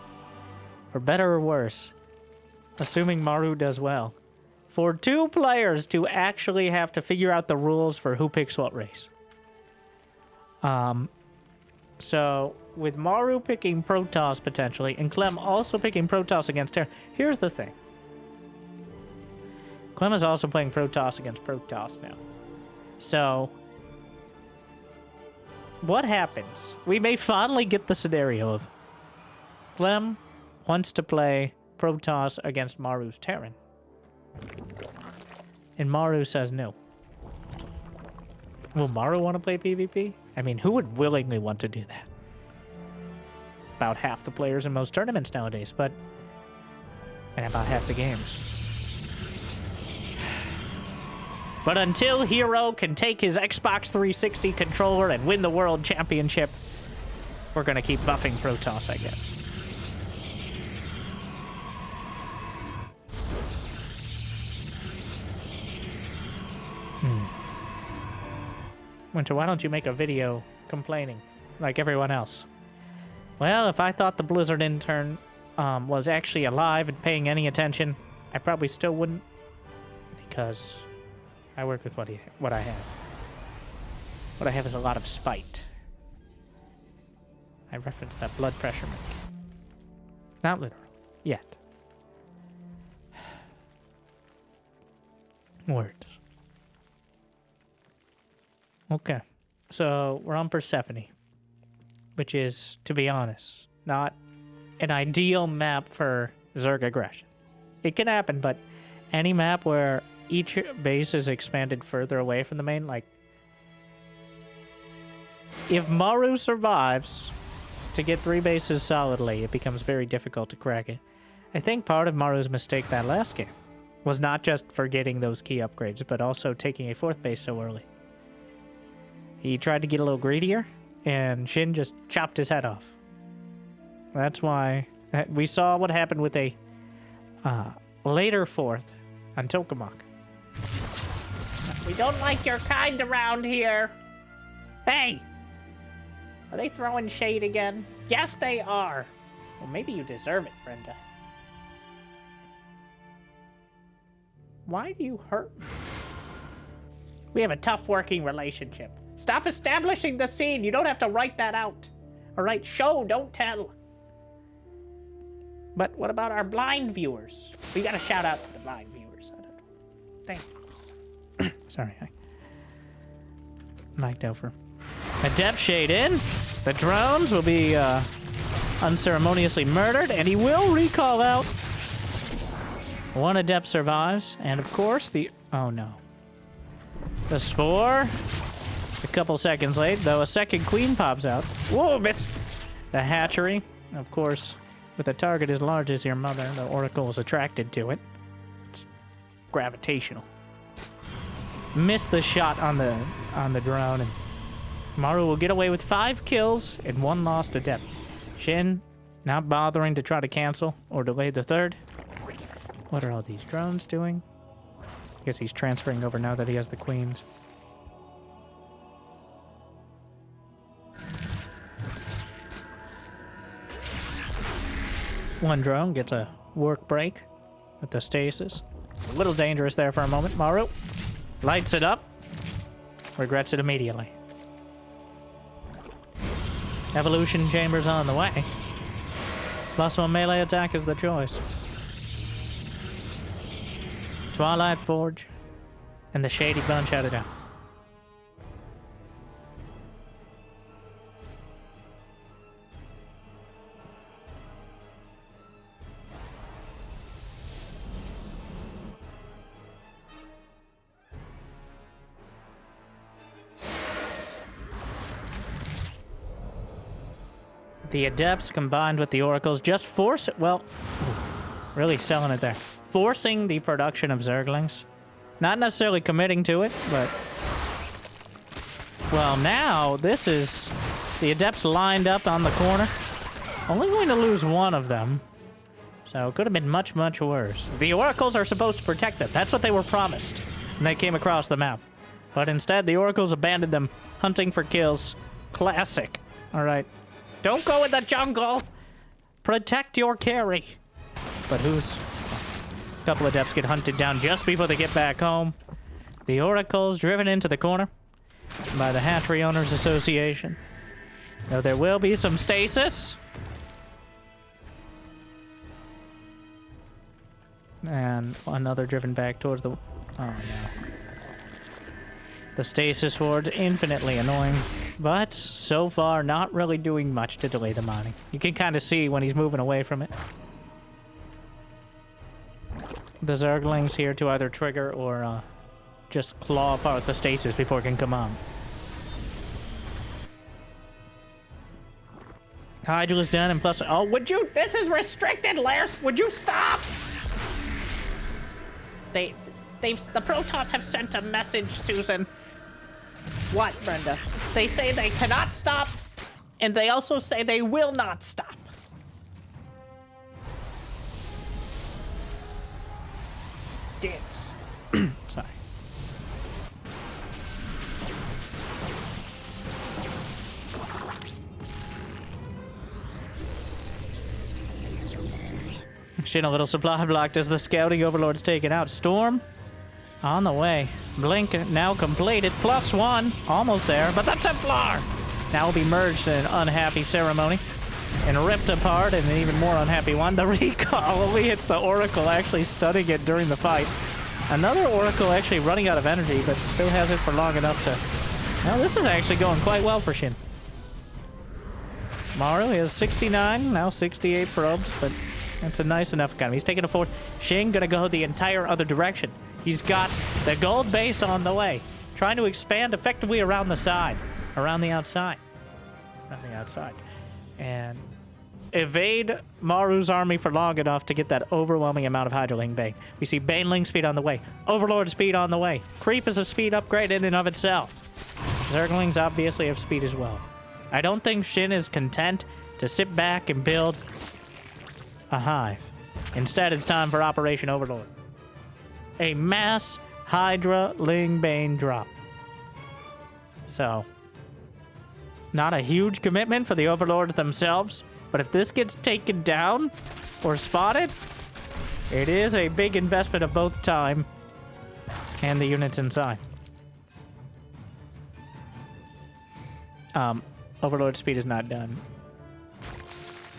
Speaker 1: for better or worse, assuming Maru does well, for 2 players to actually have to figure out the rules for who picks what race. So, with Maru picking Protoss potentially, and Clem also picking Protoss against Terra, here's the thing. Clem is also playing Protoss against Protoss now. So, what happens? We may finally get the scenario of Clem wants to play Protoss against Maru's Terran. And Maru says no. Will Maru want to play PvP? I mean, who would willingly want to do that? About half the players in most tournaments nowadays, but... and about half the games. But until Hero can take his Xbox 360 controller and win the World Championship, we're gonna keep buffing Protoss, I guess. Winter, why don't you make a video complaining like everyone else? Well, if I thought the Blizzard intern was actually alive and paying any attention, I probably still wouldn't, because I work with what I have. What I have is a lot of spite. I referenced that blood pressure medication. Not literal. Yet. Words. Okay. So, we're on Persephone. Which is, to be honest, not an ideal map for Zerg aggression. It can happen, but any map where each base is expanded further away from the main, like... if Maru survives to get 3 bases solidly, it becomes very difficult to crack it. I think part of Maru's mistake that last game was not just forgetting those key upgrades, but also taking a 4th base so early. He tried to get a little greedier, and SHIN just chopped his head off. That's why we saw what happened with a later 4th on Tokamak. We don't like your kind around here. Hey! Are they throwing shade again? Yes, they are. Well, maybe you deserve it, Brenda. Why do you hurt me? We have a tough working relationship. Stop establishing the scene. You don't have to write that out. All right, show, don't tell. But what about our blind viewers? We got to shout out to the blind viewers. I don't know. Thank you. Sorry, I mic'd over. A depth shade in. The drones will be unceremoniously murdered, and he will recall out. One adept survives, and of course the... oh no. The spore. A couple seconds late, though a second queen pops out. Whoa, missed! The hatchery. Of course, with a target as large as your mother, the oracle is attracted to it. It's gravitational. Missed the shot on the drone, and Maru will get away with 5 kills and 1 lost adept. SHIN not bothering to try to cancel or delay the 3rd. What are all these drones doing? I guess he's transferring over now that he has the queens. One drone gets a work break with the stasis. A little dangerous there for a moment. Maru lights it up. Regrets it immediately. Evolution chamber's on the way. +1 melee attack is the choice. Twilight Forge and the Shady Bunch out it out. The Adepts combined with the Oracles just force it. Well, really selling it there. Forcing the production of Zerglings. Not necessarily committing to it, but... well, now this is the Adepts lined up on the corner. Only going to lose 1 of them. So it could have been much, much worse. The Oracles are supposed to protect them. That's what they were promised when they came across the map. But instead, the Oracles abandoned them, hunting for kills. Classic. All right. Don't go in the jungle! Protect your carry. But who's... a couple of Adepts get hunted down just before they get back home. The Oracle's driven into the corner by the Hatchery Owners Association. Though there will be some stasis. And another driven back towards the... oh no. The stasis ward's infinitely annoying, but so far not really doing much to delay the mining. You can kind of see when he's moving away from it. the Zerglings here to either trigger or just claw apart the stasis before it can come on. Hydra's done, and plus... Oh, would you... This is restricted, Lairs! Would you stop? The Protoss have sent a message, Susan. What, Brenda? They say they cannot stop, and they also say they will not stop. Dicks. Sorry. Shin a little supply blocked as the scouting overlord's taken out. Storm on the way. Blink now completed. +1. Almost there. But the Templar now will be merged in an unhappy ceremony and ripped apart in an even more unhappy one. The recall only hits the Oracle, actually stunning it during the fight. Another Oracle actually running out of energy, but still has it for long enough to... Well, this is actually going quite well for Shin. Maru has 69, now 68 probes, but that's a nice enough economy. He's taking a forward. Shin gonna go the entire other direction. He's got the gold base on the way, trying to expand effectively around the side, around the outside. Around the outside. And evade Maru's army for long enough to get that overwhelming amount of Hydraling Bane. We see Baneling speed on the way, Overlord speed on the way. Creep is a speed upgrade in and of itself. Zerglings obviously have speed as well. I don't think Shin is content to sit back and build a hive. Instead, it's time for Operation Overlord. A mass Hydraling Bane drop. So, not a huge commitment for the Overlords themselves, but if this gets taken down or spotted, it is a big investment of both time and the units inside. Overlord speed is not done.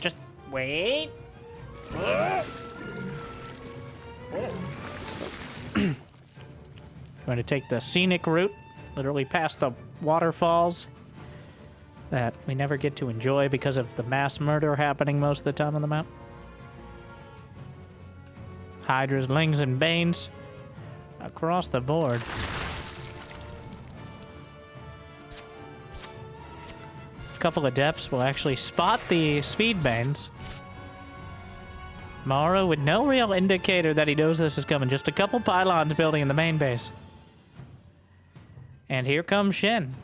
Speaker 1: Just wait. Going to take the scenic route, literally past the waterfalls that we never get to enjoy because of the mass murder happening most of the time on the map. Hydras, Lings, and Banes across the board. A couple of depths will actually spot the speed Banes. Maru with no real indicator that he knows this is coming. Just a couple pylons building in the main base. And here comes Shin.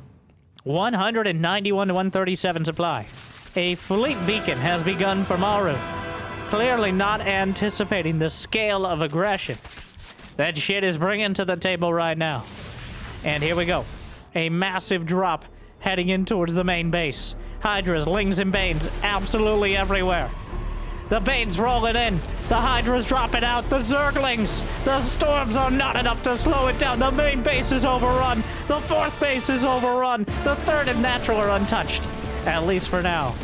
Speaker 1: 191 to 137 supply. A fleet beacon has begun for Maru. Clearly not anticipating the scale of aggression that Shin is bringing to the table right now. And here we go. A massive drop heading in towards the main base. Hydras, Lings, and Banes absolutely everywhere. The Banes rolling in. The Hydras dropping out. The Zerglings. The Storms are not enough to slow it down. The main base is overrun. The fourth base is overrun. The third and natural are untouched. At least for now.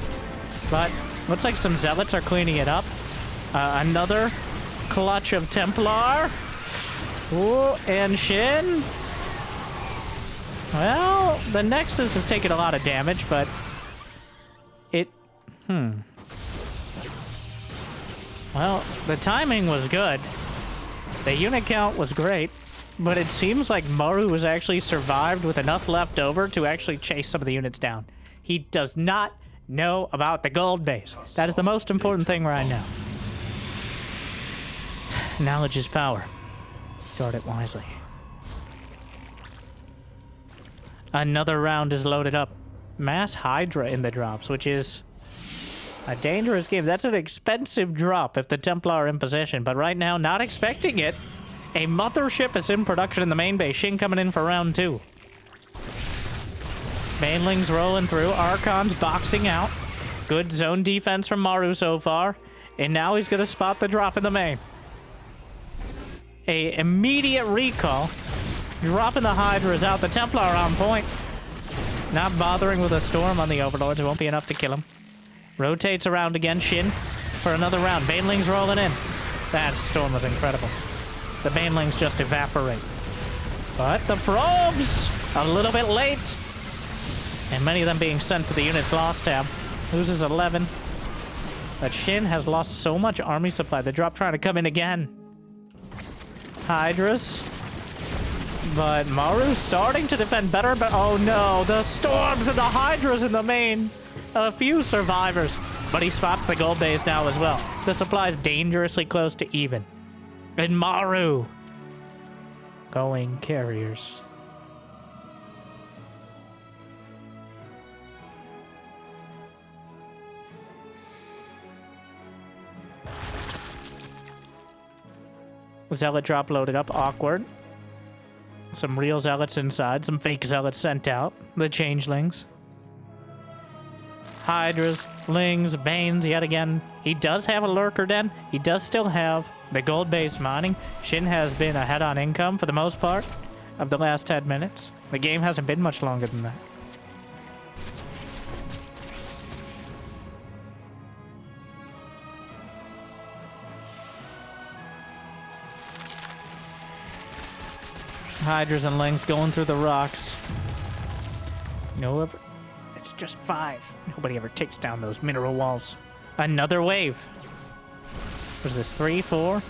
Speaker 1: But looks like some Zealots are cleaning it up. Another clutch of Templar. Ooh, and Shin. Well, the Nexus is taking a lot of damage, but it... Well, the timing was good. The unit count was great, but it seems like Maru was actually survived with enough left over to actually chase some of the units down. He does not know about the gold base. That is the most important thing right now. Knowledge is power. Guard it wisely. Another round is loaded up. Mass Hydra in the drops, which is a dangerous game. That's an expensive drop if the Templar are in possession, but right now, not expecting it. A mothership is in production in the main base. Shin coming in for round 2. Banelings rolling through. Archons boxing out. Good zone defense from Maru so far. And now he's going to spot the drop in the main. A immediate recall. Dropping the Hydras out. The Templar on point. Not bothering with a storm on the Overlords. It won't be enough to kill him. Rotates around again. Shin for another round. Banelings rolling in. That storm was incredible. The Banelings just evaporate. But the probes, a little bit late. And many of them being sent to the unit's loss tab. Loses 11. But Shin has lost so much army supply. The drop trying to come in again. Hydras. But Maru's starting to defend better, but oh no, the storms and the Hydras in the main. A few survivors. But he spots the gold base now as well. The supply's dangerously close to even. And Maru going carriers. Zealot drop loaded up, awkward. Some real zealots inside, some fake zealots sent out. The changelings. Hydras, Lings, Banes yet again. He does have a lurker den. He does still have the gold-based mining. SHIN has been ahead on income for the most part of the last 10 minutes. The game hasn't been much longer than that. Hydras and Lings going through the rocks. It's just 5. Nobody ever takes down those mineral walls. Another wave. What is this, 3, 4?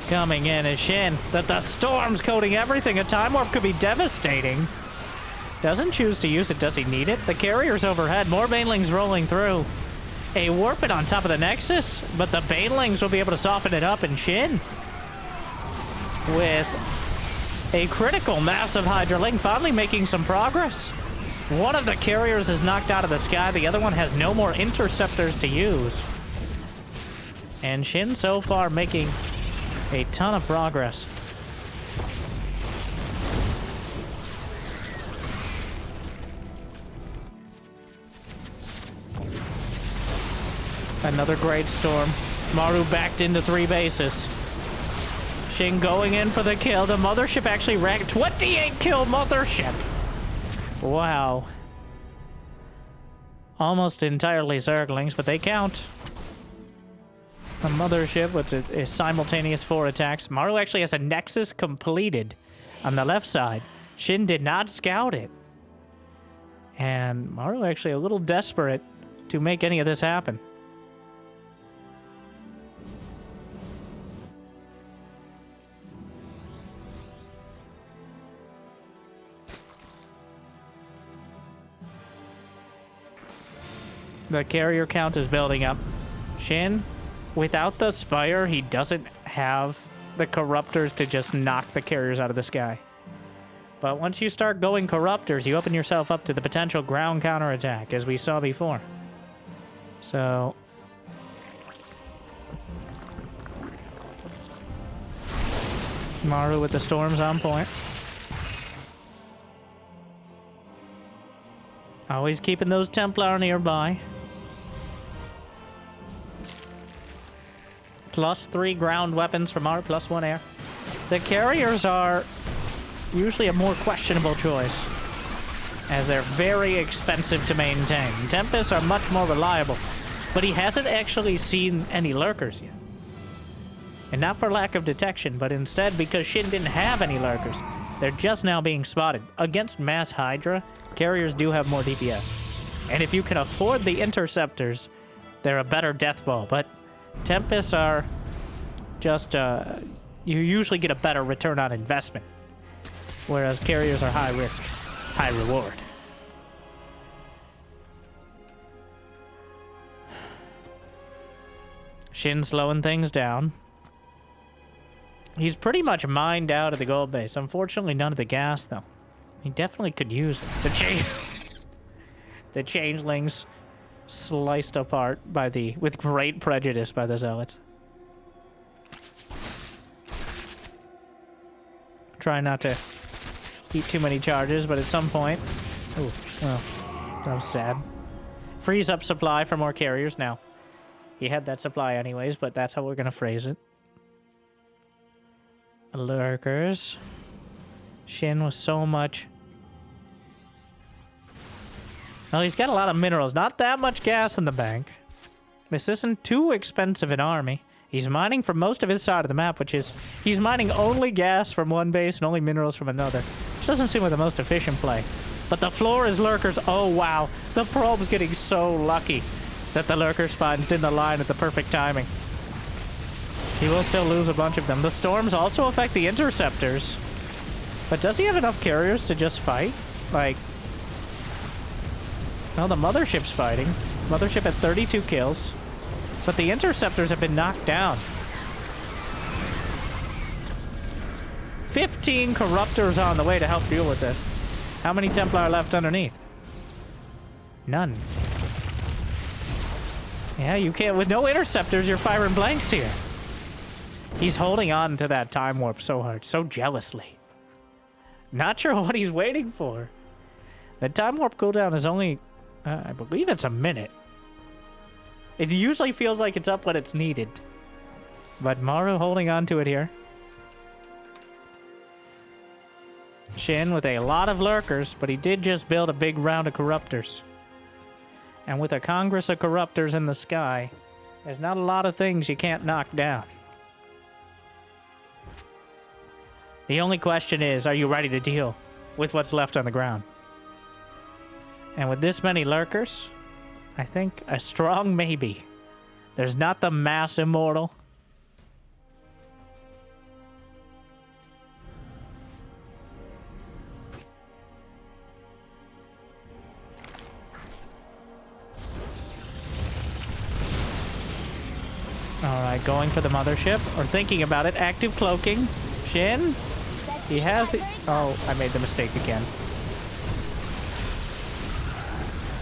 Speaker 1: Coming in is SHIN. The storm's coating everything. A time warp could be devastating. Doesn't choose to use it. Does he need it? The carrier's overhead. More banelings rolling through. A warping on top of the Nexus, but the banelings will be able to soften it up, and SHIN with a critical massive Hydra Link finally making some progress. One of the carriers is knocked out of the sky. The other one has no more interceptors to use. And SHIN so far making a ton of progress. Another great storm. Maru backed into 3 bases. SHIN going in for the kill. The mothership actually ranked 28 kill mothership. Wow. Almost entirely Zerglings, but they count. A mothership with a simultaneous 4 attacks. Maru actually has a Nexus completed on the left side. SHIN did not scout it. And Maru actually a little desperate to make any of this happen. The carrier count is building up. SHIN, without the Spire, he doesn't have the Corruptors to just knock the carriers out of the sky. But once you start going Corruptors, you open yourself up to the potential ground counterattack, as we saw before. So Maru with the storms on point. Always keeping those Templar nearby. +3 ground weapons from Maru, +1 air. The carriers are usually a more questionable choice, as they're very expensive to maintain. Tempests are much more reliable, but he hasn't actually seen any lurkers yet. And not for lack of detection, but instead because SHIN didn't have any lurkers. They're just now being spotted. Against mass Hydra, carriers do have more DPS. And if you can afford the interceptors, they're a better death ball. But Tempests are just, you usually get a better return on investment. Whereas carriers are high risk, high reward. SHIN slowing things down. He's pretty much mined out of the gold base. Unfortunately, none of the gas, though. He definitely could use it. The changelings sliced apart by with great prejudice by the zealots. Try not to eat too many charges, but at some point... Oh, well, that was sad. Freeze up supply for more carriers now. He had that supply anyways, but that's how we're gonna phrase it. Lurkers. SHIN with so much... Well, he's got a lot of minerals. Not that much gas in the bank. This isn't too expensive an army. He's mining from most of his side of the map, which is... He's mining only gas from one base and only minerals from another. Which doesn't seem like the most efficient play. But the floor is lurkers. Oh, wow. The probe's getting so lucky that the lurker spawns didn't align at the perfect timing. He will still lose a bunch of them. The storms also affect the interceptors. But does he have enough carriers to just fight? Like... No, the mothership's fighting. Mothership at 32 kills. But the interceptors have been knocked down. 15 corruptors on the way to help deal with this. How many Templar left underneath? None. Yeah, you can't... With no interceptors, you're firing blanks here. He's holding on to that time warp so hard, so jealously. Not sure what he's waiting for. The time warp cooldown is only... I believe it's a minute. It usually feels like it's up when it's needed. But Maru holding on to it here. SHIN with a lot of lurkers, but he did just build a big round of corruptors. And with a congress of corruptors in the sky, there's not a lot of things you can't knock down. The only question is, are you ready to deal with what's left on the ground? And with this many lurkers, I think a strong maybe. There's not the mass immortal. Alright, going for the mothership, or thinking about it. Active cloaking. SHIN? He has the... Oh, I made the mistake again.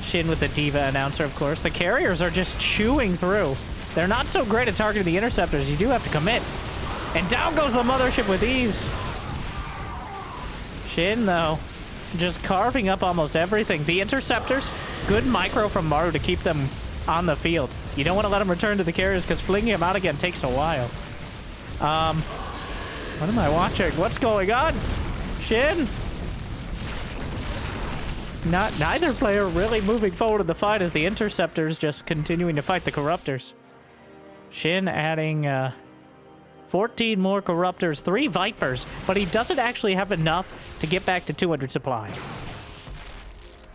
Speaker 1: SHIN with the Diva announcer, of course. The carriers are just chewing through. They're not so great at targeting the interceptors. You do have to commit. And down goes the mothership with ease. SHIN, though, just carving up almost everything. The interceptors, good micro from Maru to keep them on the field. You don't want to let them return to the carriers because flinging them out again takes a while. What am I watching? What's going on? SHIN? Neither player really moving forward in the fight as the interceptors just continuing to fight the corruptors. SHIN adding 14 more corruptors, 3 vipers, but he doesn't actually have enough to get back to 200 supply.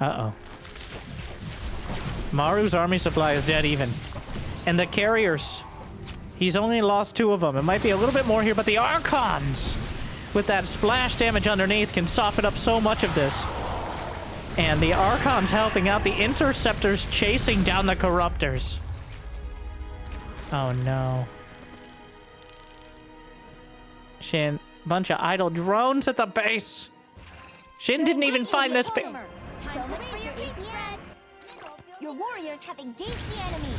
Speaker 1: Uh-oh. Maru's army supply is dead even. And the carriers, he's only lost 2 of them. It might be a little bit more here, but the Archons, with that splash damage underneath, can soften up so much of this. And the Archons helping out, the interceptors chasing down the corruptors. Oh no. SHIN, bunch of idle drones at the base. SHIN didn't even find this base.
Speaker 2: Your warriors have engaged the enemy.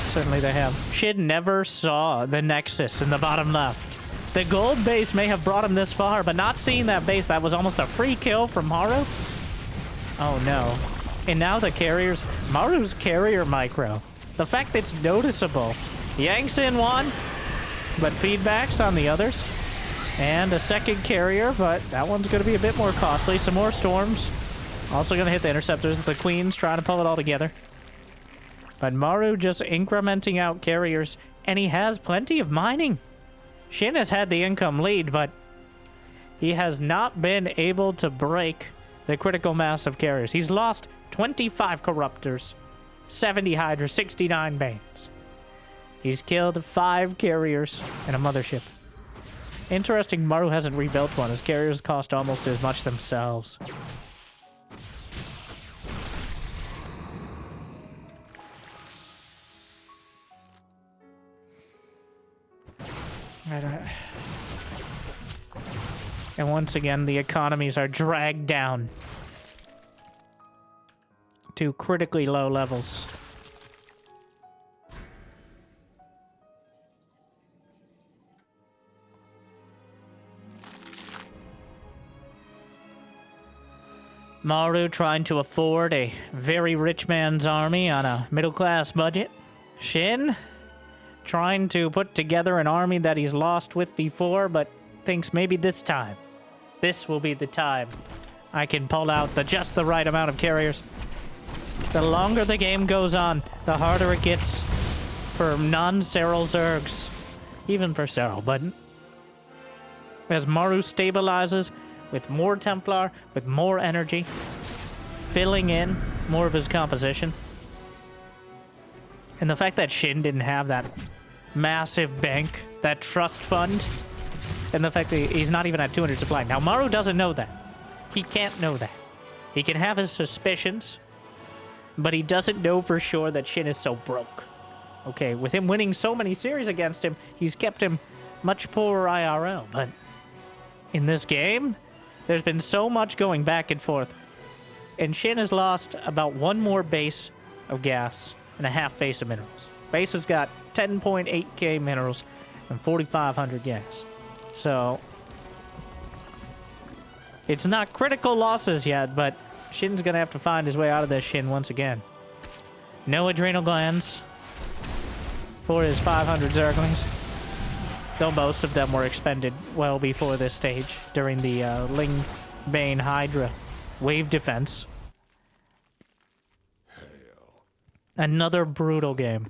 Speaker 1: Certainly they have. SHIN never saw the Nexus in the bottom left. The gold base may have brought him this far, but not seeing that base, that was almost a free kill from Maru. Oh no. And now the carriers, Maru's carrier micro. The fact that it's noticeable. Yanks in one, but feedbacks on the others. And a second carrier, but that one's going to be a bit more costly. Some more storms. Also going to hit the interceptors. The Queen's trying to pull it all together. But Maru just incrementing out carriers, and he has plenty of mining. SHIN has had the income lead, but he has not been able to break the critical mass of carriers. He's lost 25 corruptors, 70 hydra, 69 banes. He's killed 5 carriers and a mothership. Interesting, Maru hasn't rebuilt one. His carriers cost almost as much themselves. And once again, the economies are dragged down to critically low levels. Maru trying to afford a very rich man's army on a middle-class budget. SHIN trying to put together an army that he's lost with before, but thinks maybe this time, this will be the time I can pull out just the right amount of carriers. The longer the game goes on, the harder it gets for non-Serral Zergs. Even for Serral, but as Maru stabilizes with more Templar, with more energy, filling in more of his composition. And the fact that SHIN didn't have that massive bank that trust fund, and the fact that he's not even at 200 supply. Now, Maru doesn't know that. He can't know that. He can have his suspicions, but he doesn't know for sure that SHIN is so broke. Okay, with him winning so many series against him, he's kept him much poorer IRL, but in this game, there's been so much going back and forth, and SHIN has lost about one more base of gas and a half base of minerals. Base has got 10.8k minerals and 4,500 gas. So, it's not critical losses yet, but SHIN's gonna have to find his way out of this SHIN once again. No adrenal glands for his 500 Zerglings, though most of them were expended well before this stage during the Ling Bane Hydra wave defense. Another brutal game.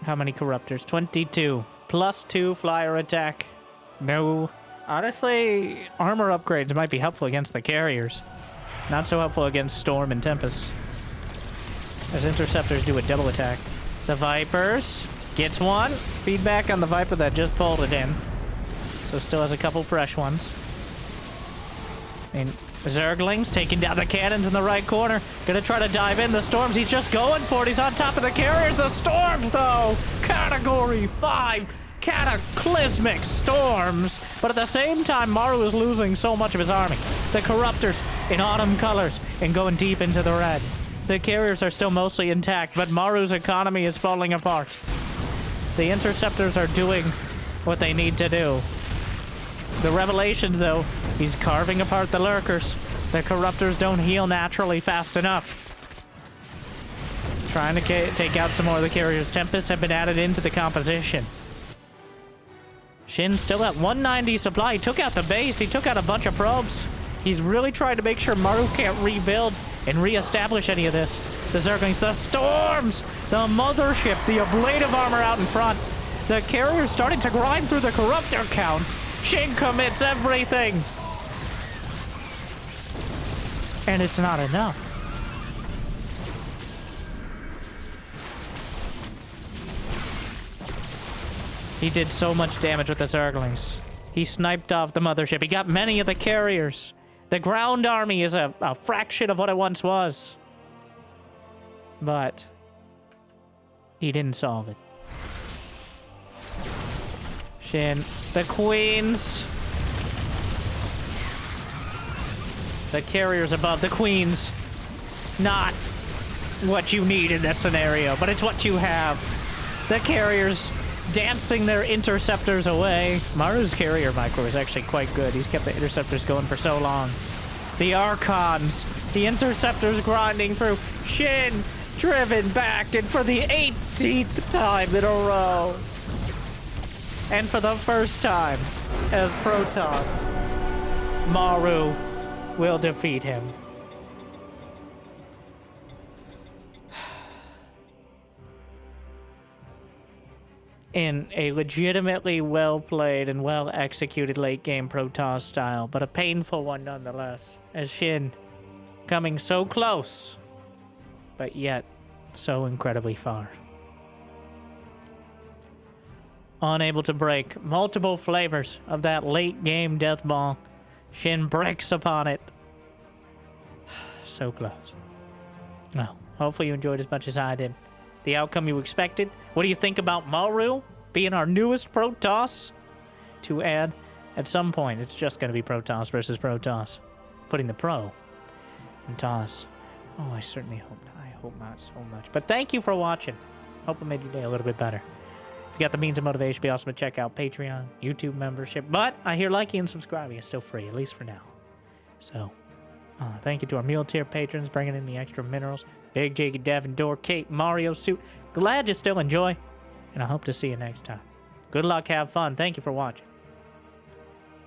Speaker 1: How many corruptors? 22. +2 flyer attack. No. Honestly, armor upgrades might be helpful against the carriers. Not so helpful against Storm and Tempest, as interceptors do a double attack. The Vipers gets one. Feedback on the Viper that just pulled it in. So still has a couple fresh ones. And Zerglings taking down the cannons in the right corner. Gonna try to dive in. The Storms, he's just going for it. He's on top of the carriers. The Storms, though. Category 5 cataclysmic Storms. But at the same time, Maru is losing so much of his army. The Corruptors in autumn colors and going deep into the red. The carriers are still mostly intact, but Maru's economy is falling apart. The interceptors are doing what they need to do. The Revelations, though, he's carving apart the lurkers. The Corruptors don't heal naturally fast enough. Trying to take out some more of the carriers. Tempests have been added into the composition. SHIN still at 190 supply. He took out the base. He took out a bunch of probes. He's really trying to make sure Maru can't rebuild and re-establish any of this. The Zerglings, the Storms, the Mothership, the ablative armor out in front. The carriers starting to grind through the Corruptor count. SHIN commits everything. And it's not enough. He did so much damage with the Zerglings. He sniped off the Mothership. He got many of the carriers. The ground army is a fraction of what it once was. But he didn't solve it. SHIN, the Queens. The carriers above the Queens. Not what you need in this scenario, but it's what you have. The carriers dancing their interceptors away. Maru's carrier micro is actually quite good. He's kept the interceptors going for so long. The Archons, the interceptors grinding through. SHIN driven back, and for the 18th time in a row. And for the first time as Protoss, Maru will defeat him. In a legitimately well-played and well-executed late-game Protoss style, but a painful one nonetheless, as SHIN coming so close, but yet so incredibly far. Unable to break multiple flavors of that late-game death ball, SHIN breaks upon it. So close. Well, hopefully you enjoyed as much as I did. The outcome you expected. What do you think about Maru being our newest Protoss? To add, at some point, it's just going to be Protoss versus Protoss. Putting the pro in toss. Oh, I certainly hope not. I hope not so much. But thank you for watching. Hope it made your day a little bit better. If you got the means of motivation, it'd be awesome to check out Patreon, YouTube membership. But I hear liking and subscribing is still free, at least for now. So, thank you to our meal tier patrons bringing in the extra minerals. Big Jake, Devin, Door, Kate, Mario, Suit. Glad you still enjoy, and I hope to see you next time. Good luck, have fun. Thank you for watching.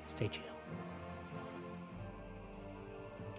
Speaker 1: Stay chill.